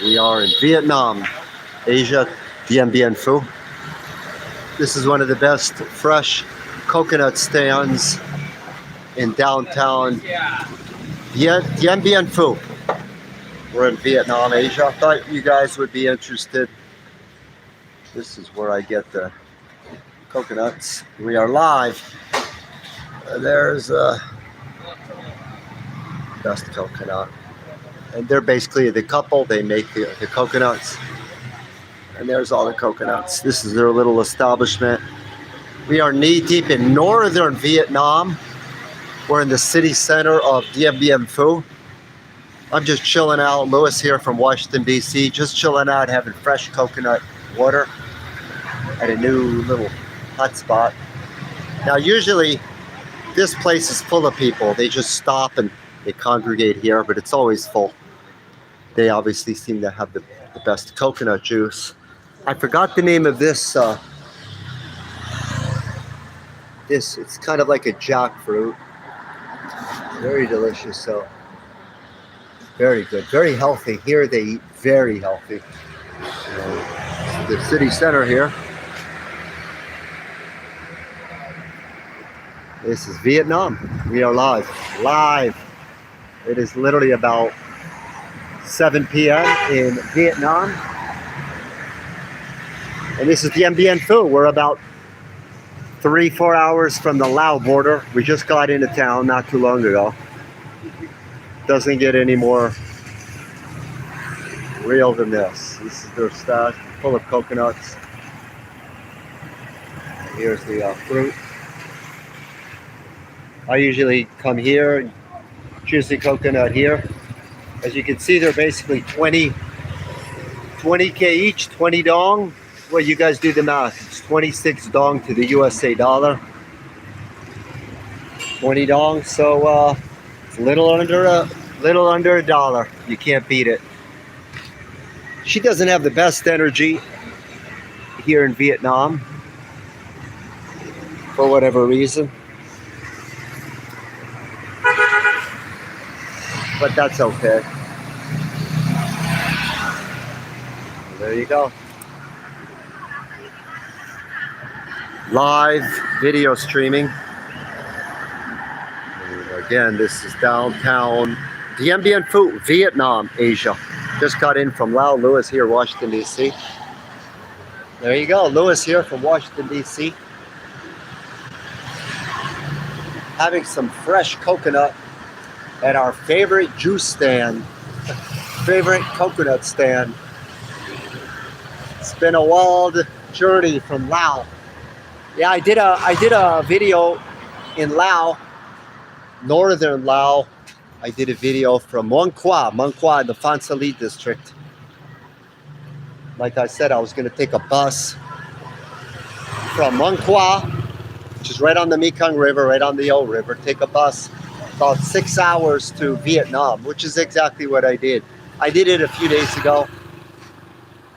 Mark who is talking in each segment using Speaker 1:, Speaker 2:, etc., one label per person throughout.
Speaker 1: We are in Vietnam, Asia, Dien Phu. This is one of the best fresh coconut stands in downtown Dien Phu. We're in Vietnam, Asia. I thought you guys would be interested. This is where I get the coconuts. We are live. There's best coconut. And they're basically the couple. They make the coconuts. And there's all the coconuts. This is their little establishment. We are knee deep in northern Vietnam. We're in the city center of Dien Phu. I'm just chilling out. Louis here from Washington, D.C. Just chilling out, having fresh coconut water at a new little hot spot. Now, usually this place is full of people. They just stop and they congregate here, but it's always full. They obviously seem to have the best coconut juice. I forgot the name of this. It's kind of like a jackfruit. Very delicious. So very good, very healthy. Here they eat very healthy. The city center here. This is Vietnam. We are live. It is literally about 7 p.m. in Vietnam. And this is Dien Phu. We're about 3-4 hours from the Lao border. We just got into town not too long ago. Doesn't get any more real than this. This is their stash full of coconuts. Here's the fruit. I usually come here and choose the coconut here. As you can see, they're basically 20K each, 20 dong. Well, you guys do the math. It's 26 dong to the USA dollar. 20 dong, so it's a little under a dollar. You can't beat it. She doesn't have the best energy here in Vietnam for whatever reason. But that's okay. There you go. Live video streaming. And again, this is downtown Dien Phu, Vietnam, Asia. Just got in from Lao. Louis here, Washington, D.C. There you go. Louis here from Washington, D.C. Having some fresh coconut at our favorite juice stand, favorite coconut stand. It's been a wild journey from Lao. Yeah, I did a video in Lao, northern Lao. I did a video from Muang Qua in the Phan Salit district. Like I said, I was going to take a bus from Muang Qua, which is right on the Mekong River, right on the Yo River. Take a bus about 6 hours to Vietnam, which is exactly what I did. I did it a few days ago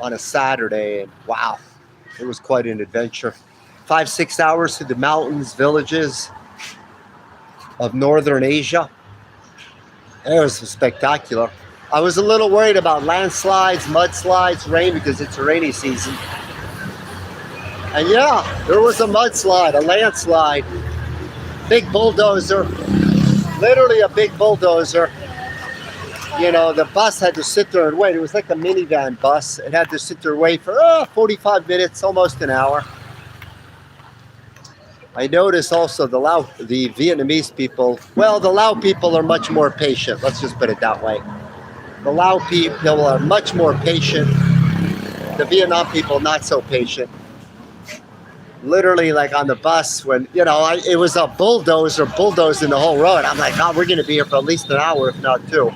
Speaker 1: on a Saturday, and wow, it was quite an adventure. 5-6 hours through the mountains, villages of northern Asia. It was spectacular. I was a little worried about landslides, mudslides, rain, because it's a rainy season. And yeah, there was a mudslide, a landslide. Big bulldozer, literally a big bulldozer. You know, the bus had to sit there and wait. It was like a minivan bus. It had to sit there and wait for 45 minutes, almost an hour. I noticed also the Vietnamese people, well, the Lao people are much more patient. Let's just put it that way. The Lao people are much more patient. The Vietnam people, not so patient. Literally, like on the bus, when, you know, it was a bulldozer bulldozing the whole road. I'm like, oh, we're going to be here for at least an hour, if not 2.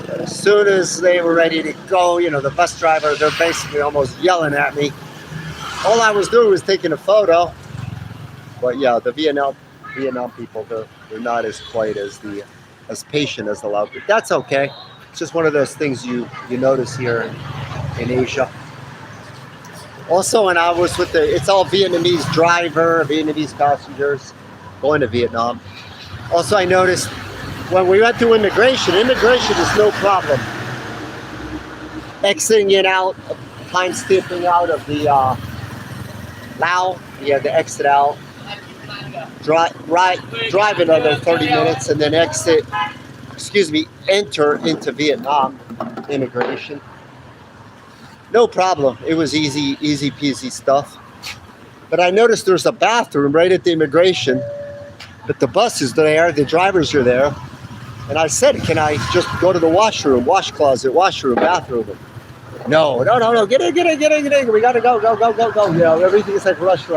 Speaker 1: But as soon as they were ready to go, you know, the bus driver, they're basically almost yelling at me. All I was doing was taking a photo. But yeah, the Vietnam people, they're not as quite as patient as the Lao people. That's okay. It's just one of those things you notice here in Asia. Also, when I was with it's all Vietnamese driver, Vietnamese passengers going to Vietnam. Also, I noticed when we went through immigration is no problem. exiting in out, time stepping out of the Lao. Yeah, the exit out. Drive another 30 minutes and then enter into Vietnam immigration. No problem. It was easy peasy stuff. But I noticed there's a bathroom right at the immigration, but the bus is there, the drivers are there. And I said, can I just go to the washroom, wash closet, washroom, bathroom? No, get in. We gotta go. You know, everything is like rush.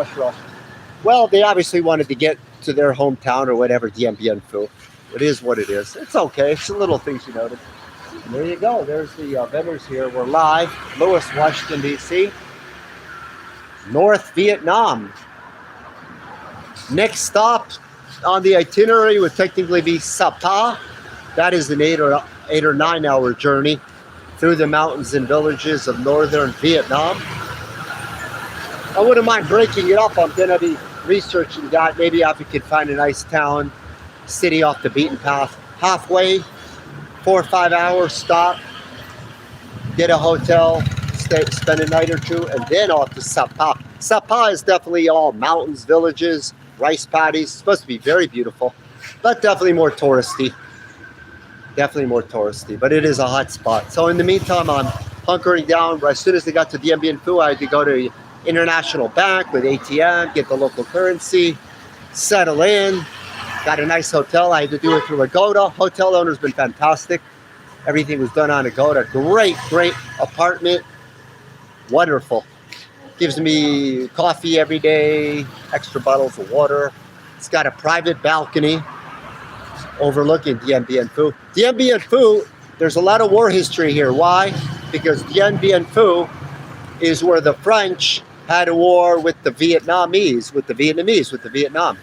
Speaker 1: Well, they obviously wanted to get to their hometown or whatever, Dien. It is what it is. It's okay. It's the little things you notice. And there you go. There's the vendors here. We're live. Lewis, Washington, D.C. North Vietnam. Next stop on the itinerary would technically be Sapa. That is an 8 or 9 hour journey through the mountains and villages of northern Vietnam. I wouldn't mind breaking it up. I'm going to be researching that. Maybe if we could find a nice town, city off the beaten path. Halfway, 4 or 5 hours, stop, get a hotel, spend a night or two, and then off to Sapa. Sapa is definitely all mountains, villages, rice paddies. It's supposed to be very beautiful, but definitely more touristy. But it is a hot spot. So in the meantime, I'm hunkering down. As soon as they got to Dien Bien Phu, I had to go to International Bank with ATM, get the local currency, settle in. Got a nice hotel. I had to do it through Agoda. Hotel owner's been fantastic. Everything was done on Agoda. Great apartment. Wonderful. Gives me coffee every day, extra bottles of water. It's got a private balcony overlooking Dien Bien Phu. Dien Bien Phu, there's a lot of war history here. Why? Because Dien Bien Phu is where the French had a war with the Vietnamese, with Vietnam.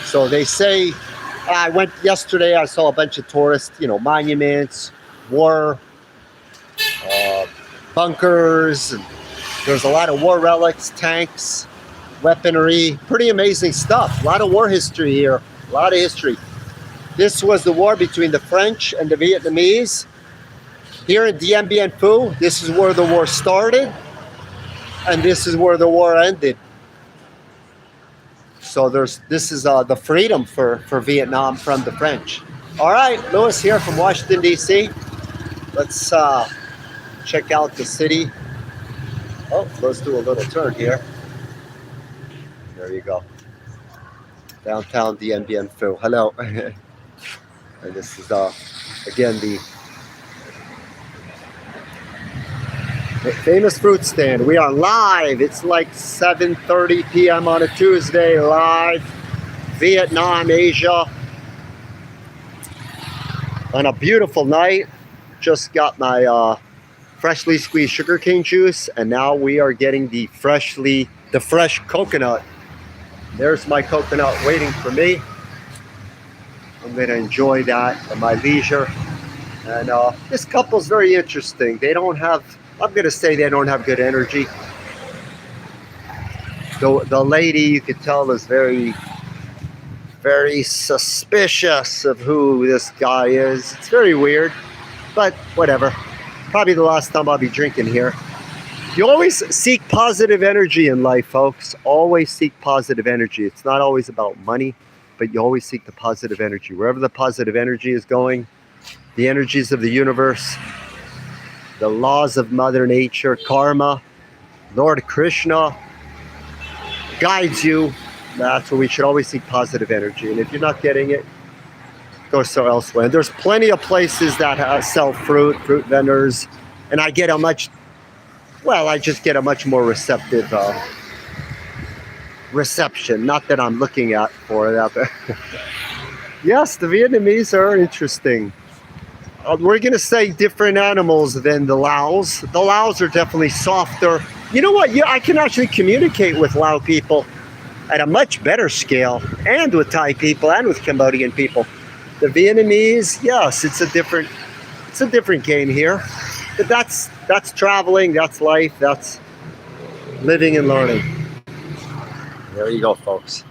Speaker 1: So they say, I went yesterday, I saw a bunch of tourists, monuments, war bunkers, and there's a lot of war relics, tanks, weaponry, pretty amazing stuff. A lot of war history here, a lot of history. This was the war between the French and the Vietnamese. Here in Dien Bien Phu, this is where the war started, and this is where the war ended. So this is the freedom for Vietnam from the French. All right, Lewis here from Washington, D.C. Let's check out the city. Oh, let's do a little turn here. There you go. Downtown Dien Bien Phu. Hello. And this is, again, the famous fruit stand. We are live. It's like 7:30 p.m. on a Tuesday. Live. Vietnam, Asia. On a beautiful night. Just got my freshly squeezed sugarcane juice, and now we are getting the fresh coconut. There's my coconut waiting for me. I'm going to enjoy that at my leisure. And this couple's very interesting. They don't have, I'm going to say they don't have good energy. The lady, you could tell, is very suspicious of who this guy is. It's very weird, but whatever. Probably the last time I'll be drinking here. You always seek positive energy in life, folks. Always seek positive energy. It's not always about money, but you always seek the positive energy. Wherever the positive energy is going, the energies of the universe, the laws of Mother Nature, karma, Lord Krishna guides you. That's where we should always seek positive energy. And if you're not getting it, go somewhere elsewhere. And there's plenty of places that sell fruit vendors, and I just get a much more receptive reception. Not that I'm looking at for that, but yes, the Vietnamese are interesting. We're going to say different animals than the Laos. The Laos are definitely softer. You know what? I can actually communicate with Lao people at a much better scale, and with Thai people and with Cambodian people. The Vietnamese, yes, it's a different game here. But that's traveling, that's life, that's living and learning. There you go, folks.